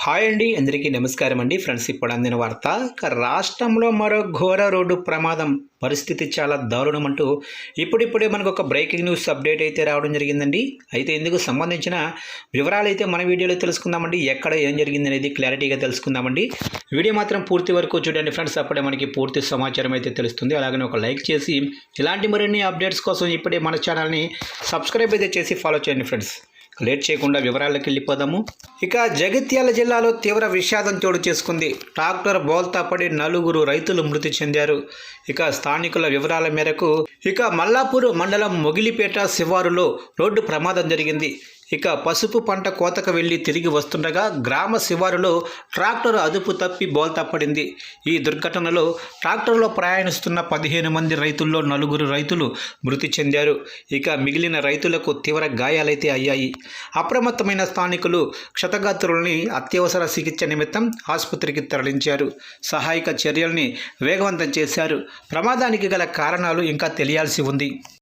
Hi అండి, అందరికీ నమస్కారం అండి. ఫ్రెండ్స్, ఇప్పుడు అందిన వార్త, రాష్ట్రంలో మరో ఘోర రోడ్డు ప్రమాదం, పరిస్థితి చాలా దారుణం అంటూ ఇప్పుడిప్పుడే మనకు ఒక బ్రేకింగ్ న్యూస్ అప్డేట్ అయితే రావడం జరిగిందండి. అయితే ఇందుకు సంబంధించిన వివరాలు అయితే మన వీడియోలో తెలుసుకుందామండి. ఎక్కడ ఏం జరిగింది అనేది క్లారిటీగా తెలుసుకుందామండి. వీడియో మాత్రం పూర్తి వరకు చూడండి ఫ్రెండ్స్, అప్పుడే మనకి పూర్తి సమాచారం అయితే తెలుస్తుంది. అలాగే ఒక లైక్ చేసి ఇలాంటి మరిన్ని అప్డేట్స్ కోసం ఇప్పుడే మన ఛానల్ని సబ్స్క్రైబ్ అయితే చేసి ఫాలో చేయండి ఫ్రెండ్స్. లేట్ చేయకుండా వివరాలకు వెళ్ళిపోదాము. ఇక జగిత్యాల జిల్లాలో తీవ్ర విషాదం చోటు చేసుకుంది. ట్రాక్టర్ బోల్తా పడి 4 రైతులు మృతి చెందారు. ఇక స్థానికుల వివరాల మేరకు మల్లాపూర్ మండలం మొగిలిపేట శివారులో రోడ్డు ప్రమాదం జరిగింది. ఇక పసుపు పంట కోతకు వెళ్లి తిరిగి వస్తుండగా గ్రామ శివారులో ట్రాక్టర్ అదుపు తప్పి బోల్తా పడింది. ఈ దుర్ఘటనలో ట్రాక్టర్లో ప్రయాణిస్తున్న 15 మంది రైతుల్లో 4 రైతులు మృతి చెందారు. ఇక మిగిలిన రైతులకు తీవ్ర గాయాలైతే అయ్యాయి. అప్రమత్తమైన స్థానికులు క్షతగాత్రుల్ని అత్యవసర చికిత్స నిమిత్తం ఆసుపత్రికి తరలించారు. సహాయక చర్యల్ని వేగవంతం చేశారు. ప్రమాదానికి గల కారణాలు ఇంకా తెలియాల్సి ఉంది.